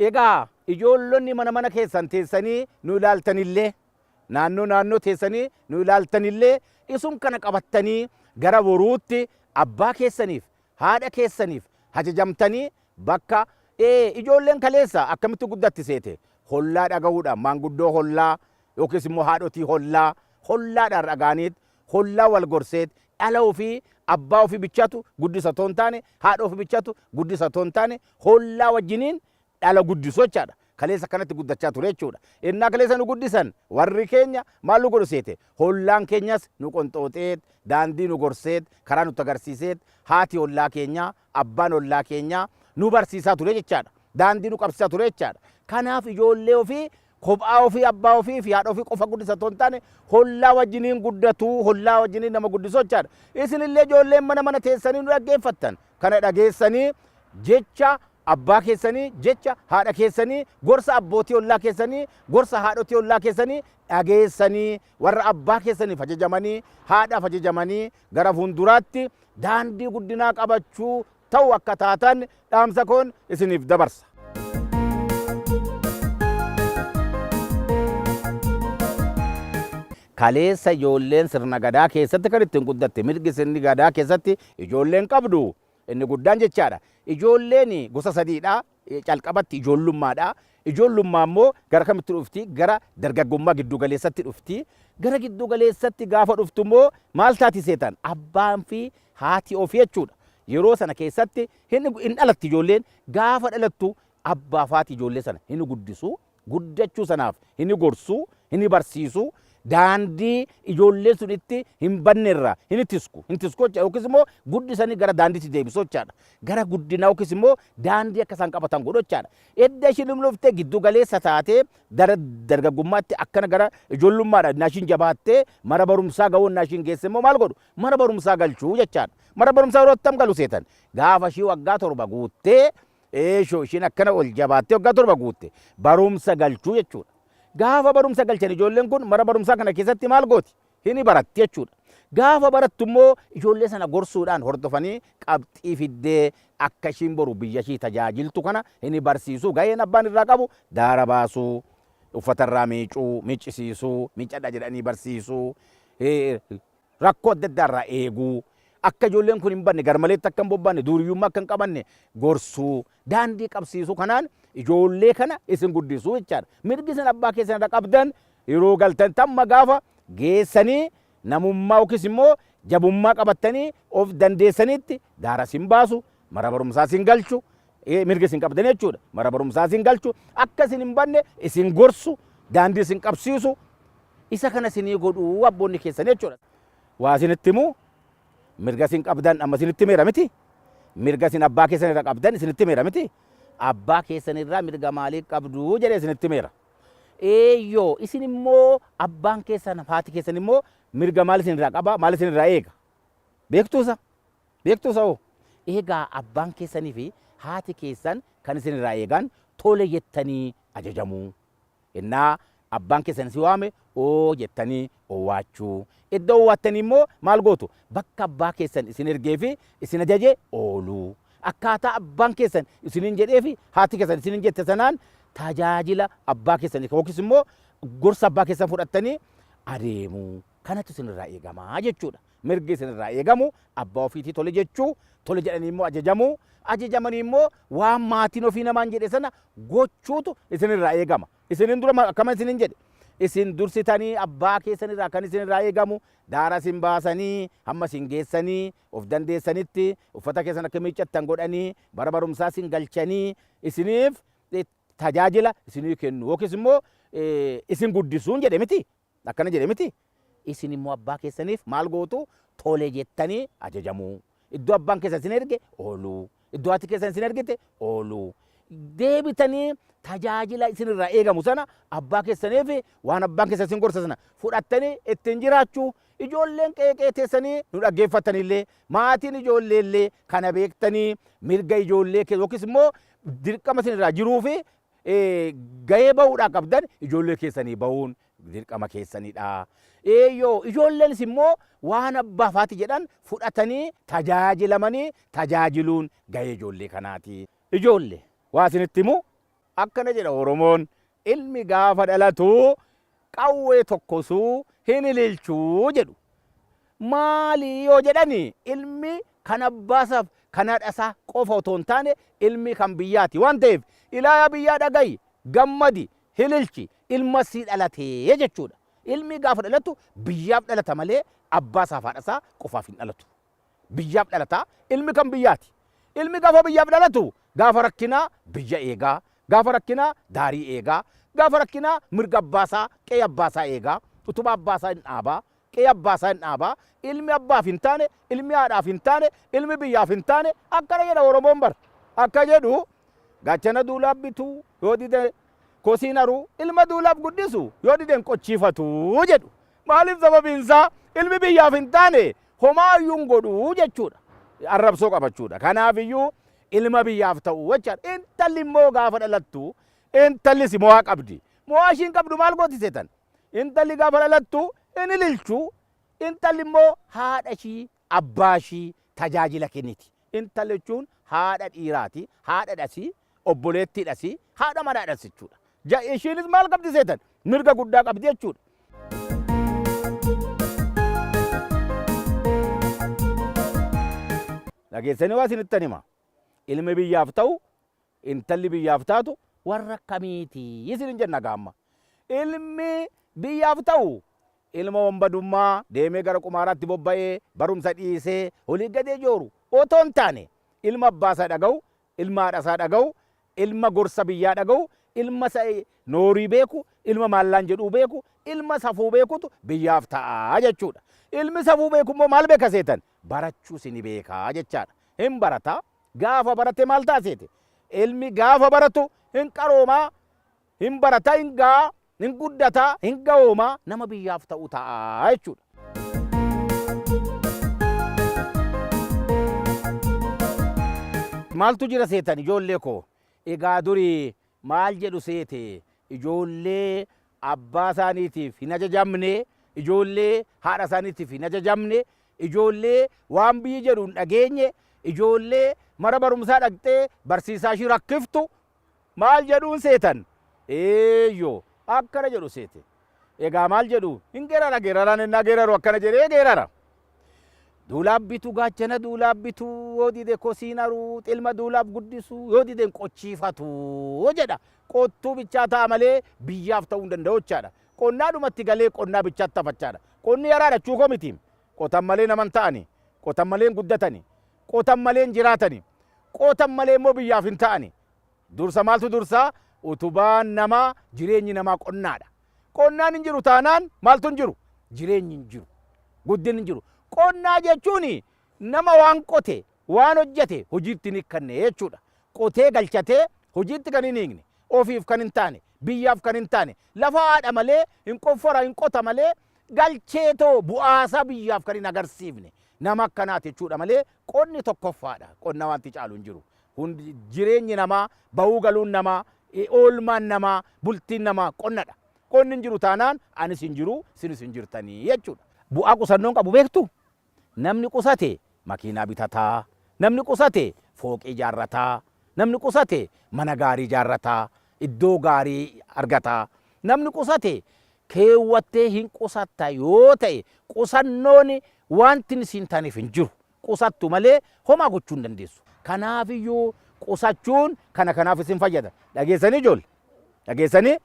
Egaa ijoollonni mana keessan teessanii nu ilaaltanillee naannoo teessanii nu ilaaltanillee isun kana qabattanii gara boruutti abbaa keessaniif haadha keessaniif ajajamtanii bakka ijoolleen kaleessa akkamitti guddatti seete hollaa dhaga'uudhaan maanguddoo hollaa yookiis immoo haadhotii hollaadhaan dhagaaniit hollaa wal gorseet dhala ofii abbaa ofii bichatu guddisa toon taane haadha ofii bichatu guddisa toon taane hollaa wajjiniin dhala guddisuu jechaadha. Kaleessa kanatti guddachaa ture jechuudha. Innaa kaleessa nu guddisan warri keenya maal nu godhu seete hollaan keenyas nu qonxooxeet daandii nu gorseet karaa nutti agarsiiseet haati hollaa keenyaa abbaan hollaa keenyaa nu barsiisaa ture jechaadha. Daandii nu qabsiisaa ture jechaadha. Kanaaf ijoollee ofii kophaa ofii abbaa ofii fi haadha ofii qofa guddisa toon taane hollaa wajjiniin guddatu hollaa wajjiniin nama guddisuu jechaadha. Isinillee ijoolleen mana teessanii nu dhaggeeffattan kana dhageessanii jecha abbaa keessanii jecha haadha keessanii gorsa abbootii hollaa keessanii gorsa haadhotii hollaa keessanii dhageessanii warra abbaa keessaniif ajajamanii haadhaaf ajajamanii gara fuulduraatti daandii guddinaa qabachuu ta'u akka taatan dhaamsa koon isiniif dabarsa. Kaleessa ijoolleen sirna gadaa keessatti kan ittiin guddatte mirgi sirni gadaa keessatti ijoolleen qabdu inni guddaan jechaadha. Ijoolleen gosa sadiidha. Calqabatti ijoollummaadha. Ijoollummaa immoo gara kamitti dhufti? Gara dargaggummaa giddu galeessatti dhufti. Gara giddu galeessatti gaafa dhuftu immoo maal taati seetan? Abbaan fi haati ofii jechuudha. Yeroo sana keessatti hin dhalatti ijoolleen gaafa dhalattu abbaa fi haati ijoollee sana hin guddisu. Guddachuu sanaaf hin gorsu, hin barsiisu. Daandii ijoolleen sun itti hin banneerra hin tisku yookiis immoo guddisanii gara daandiitti deebisuu jechaadha. Gara guddinaa yookiis immoo daandii akka isaan qabatan godhu jechaadha. Edda ishiin dhumluftee giddu galeessa taatee dargaggummaatti akkana gara ijoollummaadha naashiin jabaattee mana barumsaa ga'uun naashiin geesse immoo maal godhu? Mana barumsaa galchuu jechaadha. Mana barumsaa yeroo attam galu seetan gaafa ishii waggaa 7 guuttee ishiin akkana ol jabaattee waggaa 7 guutte barumsa galchuu jechuudha. Gaafa barumsa galchan ijoolleen kun mana barumsaa kana keessatti maal gooti? Hin baratti jechuudha. Gaafa barattu immoo ijoollee sana gorsuudhaan hordofanii qabxii fiddee akka ishiin boru biyya ishii tajaajiltu kana hin barsiisuu. Gaheen abbaan irraa qabu daara baasuu, uffatarraa miicuu, miccisiisuu, miccadha jedhanii barsiisuu, rakkoo adda addaarraa eeguu. Akka ijoolleen kun hin banne garmaleetti akka hin bobbaanne duuriyyummaa akka hin qabanne gorsuu daandii qabsiisuu kanaan ijoollee kana isin guddisuu jechaadha. Mirgi isin abbaa keessan irra qabdan yeroo galtan tamma gaafa geessanii namummaa yookiis immoo jabummaa qabattanii of dandeessanitti daara isin baasu mana barumsaa isin galchu mirgi isin qabdan jechuudha. Mana barumsaa isin galchu akka isin hin banne isin gorsu daandii isin qabsiisu isa kana isinii godhuu abboonni keessan jechuudha. Waa isinitti himuu mirga isin qabdan amma isinitti meera miti? Mirga isin abbaa keessan irra qabdan isinitti meera miti? Abbaa keessan irraa mirga maalii qabdu jedhee isinitti meera? Eeyyoo isin immoo abbaan keessan haati keessan immoo mirga maal isin irraa qaba? Maal isin irraa eega? Beektuusa? Beektuusa hoo? Eegaa abbaan keessanii fi haati keessan kan isin irraa eegan tole jettanii ajajamuu. Innaa abbaan keessan si waame oo jettanii owaachuu. Iddoo owwaattanii immoo maal gootu? Bakka abbaa keessan isin ergee fi isin ajaje ooluu. Akkaataa abbaan keessan isinin jedhee fi haati keessan isinin jette sanaan tajaajila abbaa keessan yookiis immoo gorsa abbaa keessan fudhattanii adeemuu. Kanatu isinirraa eegamaa jechuudha. Mirgi isinirraa eegamu abbaa ofiitii tole jechuu, tole jedhanii immoo ajajamuu, ajajamanii immoo waan maatiin ofii namaan jedhe sana gochuutu isinirraa eegama. Isinin dura akkama isinin jedhe isin dursitanii abbaa keessanirraa kan isinirraa eegamu daara isin baasanii hamma isin geessanii of dandeessanitti uffata keessan akka miiccattan godhanii bara barumsaa isin galchanii isiniif tajaajila isinii kennu yookiis immoo isin guddisuun jedhe miti? Akkana jedhe miti? Isin immoo abbaa keessaniif maal gootu? Tole jettanii ajajamuu. Iddoo abbaan keessan isin erge ooluu. Iddoo haati keessan isin ergite ooluu. Deebitanii tajaajila isinirraa eegamu sana abbaa keessaniif waan abbaan keessan isin gorsa sana fudhattanii ittiin jiraachuu. Ijoolleen qeeqee teessanii nu dhaggeeffattanillee maatiin ijoolleellee kana beektanii mirga ijoollee yookiis immoo dirqama isinirraa jiruu fi gahee bahuudhaa qabdan ijoollee keessanii bahuun dirqama keessanidha. Eeyyoo ijoolleenis immoo waan abbaa faati jedhan fudhatanii tajaajilamanii tajaajiluun gahee ijoollee kanaati. Ijoollee waa isinitti himu akkana jedha Oromoon ilmi gaafa dhalatu qawwee tokkosuu hin ililchuu jedhu. Maali yoo jedhani ilmi kan abbaasaaf kan haadhasaa qofa otoo hin taane ilmi kan biyyaati waan ta'eef ilaayaa biyyaa dhaga'i gammadi ililchi ilma sii dhalatee jechuudha. Ilmi gaafa dhalatu biyyaaf dhalata malee abbaasaaf haadhasaa qofaaf hin dhalatu. Biyyaaf dhalata ilmi kan biyyaati. Ilmi gaafa biyyaaf dhalatu gaafa rakkinaa biyya eegaa, gaafa rakkinaa daarii eegaa, gaafa rakkinaa mirga abbaasaa qe'ee abbaasaa eegaa, utubaa abbaasaa hin dhaabaa, qe'ee abbaasaa hin dhaabaa. Ilmi abbaaf hin taane, ilmi haadhaaf hin taane, ilmi biyyaaf hin taane akkana jedha Oromoon bara. Akka jedhu gaachana duulaaf bituu yoo dide kosiin haruu ilma duulaaf guddisu yoo dideen qochiifatu jedhu. Maaliif sababiinsaa ilmi biyyaaf hin taane homaayyuun godhu jechuudha. Arrabsoo qabachuudha. Kanaafiyyuu ilma biyyaaf ta'u jechaadha. Intalli immoo gaafa dhalattu intallis mo'aa qabdi. Mo'aa ishiin qabdu maal gooti seetan? Intalli gaafa dhalattu in ililchu. Intalli immoo haadha ishii abbaa ishii tajaajila kenniti. Intalli jechuun haadha dhiiraati, haadha dhasii, obboleettii dhasii, haadha manaa dhasii jechuudha. Ishiinis maal qabdi seetan? Mirga guddaa qabdi jechuudha. Dhageessanii waa isinittan hima. Ilmi biyyaaf ta'u, intalli biyyaaf taatu warra akkamiiti isin jenna gaamma. Ilmi biyyaaf ta'u ilma wambadummaa deemee gara qumaaraatti bobba'ee barumsa dhiisee olii gadee jooru otoo hin taane ilma abbaasaa dhaga'u, ilma haadhasaa dhaga'u, ilma gorsa biyyaa dhaga'u, ilma noorii beeku, ilma maallaan jedhuu beeku, ilma safuu beekutu biyyaaf ta'a jechuudha. Ilmi safuu beeku immoo maal beeka seetan? Barachuus ni beekaa jechaadha. Hin barata gaafa barate maal taaseete? Ilmi gaafa baratu hin qaroomaa, hin barata, hin gaa, hin guddata, hin ga'oomaa nama biyyaaf ta'u ta'a jechuudha. Maaltu jira seetan ijoollee koo? Egaa durii maal jedhu seete? Ijoollee abbaa isaaniitiif hin ajajamne, ijoollee haadha isaaniitiif hin ajajamne, ijoollee waan biyyi jedhu hin dhageenye, ijoollee mana barumsaa dhaqxee barsiisaa ishii rakkiftu maal jedhuun seetan? Eeyyoo akkana jedhu seete. Egaa maal jedhu? Hin geerara, geeraraan innaa geeraru akkana jedhee geerara. Duulaaf bitu gaachana duulaaf bitu yoo dide kosiin haruu ilma duulaaf guddisu yoo dideen qochiifatu jedha. Qottuu bichaa ta'a malee biyyaaf ta'uu hin danda'u jechaadha. Qonnaadhumatti galee qonnaa bichaatti tafachaadha. Qonni yaraadha chuukoo miti. Qotan malee naman ta'ani, qotan malee hin guddatani, qotan malee hin jiraatani, qotan malee immoo biyyaaf hin ta'ani. Dursa maaltu dursaa? Utubaan namaa jireenyi namaa qonnaadha. Qonnaan hin jiru taanaan maaltu hin jiru? Jireenyi hin jiru, guddinni hin jiru. Qonnaa jechuun nama waan qote, waan hojjete hojiitti hin kanne jechuudha. Qotee galchatee hojiitti kan hin hiikne, ofiif kan hin taane, biyyaaf kan hin taane, lafa haadha malee hin qoffora hin qota malee galcheetoo bu'aasaa biyyaaf kan hin agarsiifne nama akkanaati jechuudha malee qonni tokkoffaadha. Qonna wanti caalu hin jiru. Jireenyi namaa, bahuu galuun namaa, oolmaan namaa, bultiin namaa qonnadha. Qonni hin jiru taanaan anis hin jiru, isinis hin jirtanii jechuudha. Bu'aa qusannoon qabu beektu? Namni qusate makiinaa bitataa, namni qusate fooqii ijaarrataa, namni qusate mana gaarii ijaarrataa, iddoo gaarii argataa, namni qusate keewwattee hin qusatta yoo ta'e qusannoon wanti isin taniif hin jiru. Qusattu malee homaa gochuu hin dandeessu. Kanaafiyyuu qusachuun kanaaf isin fayyada. Dhageessanii ijoolle? Dhageessanii?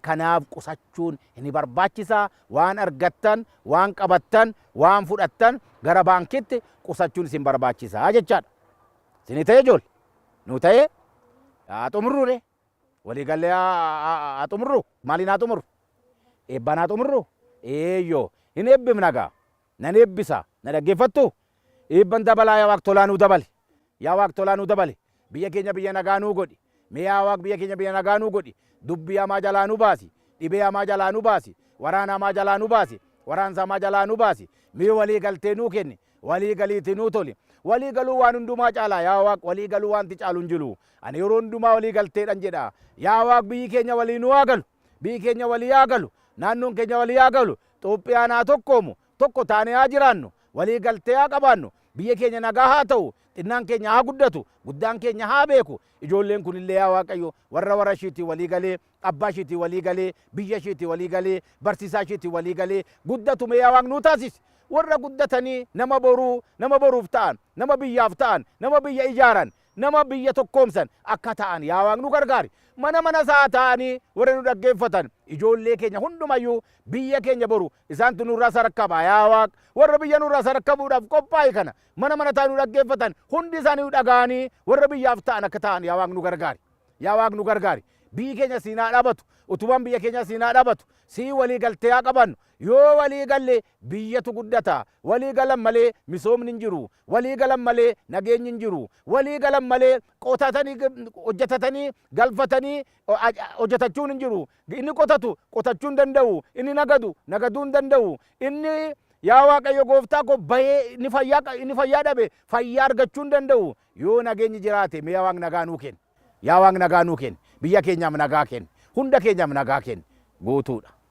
Kanaaf qusachuun ni barbaachisa. Waan argattan, waan qabattan, waan fudhattan gara baankitti qusachuun isin barbaachisa jechaadha. Isin ta'e ijoolle? Nu ta'e? Haa xumurruure? Waliigallee haa xumurru? Maaliin haa xumurru? Eebbaan haa xumurru? Eeyyoo hin eebbifna gaa. Nan eebbisa. Na dhaggeeffattu? Eebban dabalaa yaa Waaq tolaa nuu dabale. Yaa Waaq tolaa nuu dabale. Biyya keenya biyya nagaa nuu godhi. Mee yaa Waaq biyya keenya biyya nagaa nuu godhi. Dubbii hamaa jalaa nu baasi, dhibee hamaa jalaa nu baasi, waraana hamaa jalaa nu baasi, waraansa hamaa jalaa nu baasi. Mee walii galtee nuu kenni, walii galiitii nuu toli. Walii galuu waan hundumaa caalaa yaa Waaq, walii galuu wanti caalu hin jiru. Ani yeroo hundumaa walii galteedhan jedha. Yaa Waaq biyyi keenya walii nu haa galu, biyyi keenya walii haa galu, naannoon keenya walii haa galu, Itoophiyaan haa tokkoomu, tokko taanee haa jiraannu, walii galtee haa qabaannu. biyya keenya nagaa haa ta'u, xinnaan keenya haa guddatu, guddaan keenya haa beeku. Ijoolleen kunillee yaa Waaqayyo warra ishiitii walii galee, abbaa ishiitii walii galee, biyya ishiitii walii galee, barsiisaa ishiitii walii galee guddatume yaa Waaqni nuu taasisi. Warra guddatanii nama boruuf ta'an, nama biyyaaf ta'an, nama biyya ijaaran, nama biyya tokkoomsan akka ta'an yaa Waaqni nu gargaari. Mana isaa ta'anii warra nu dhaggeeffatan ijoollee keenya hundumayyuu biyya keenya boru isaantu nurraa sarakkaba yaa Waaq. Warra biyya nurraa sarakkabuudhaaf qophaa'e kana mana ta'anii nu dhaggeeffatan hundi isaanii dhaga'anii warra biyyaaf ta'an akka ta'an yaa Waaq nu gargaari. Yaa Waaq nu gargaari. Biyyi keenya siinaa dhaabatu, utubaan biyya keenya siinaa dhaabatu, sii walii galtee haa qabannu. Yoo walii galle biyyatu guddata. Walii galan malee misoomni hin jiru. Walii galan malee nageenyi hin jiru. Walii galan malee hojjetatanii galfatanii hojjetachuun hin jiru. Inni qotatu qotachuu hin danda'u. Inni nagaduu hin danda'u. Inni yaa Waaqayyo gooftaa koo bahee inni fayyaa dhabe fayyaa argachuu hin danda'u. Yoo nageenyi jiraate mee yaa Waaqni nagaa nuu kenni. Yaa Waaqni nagaa nuu kenni. Biyya keenyaaf nagaa kenni. Hunda keenyaaf nagaa kenni. Guutuudha.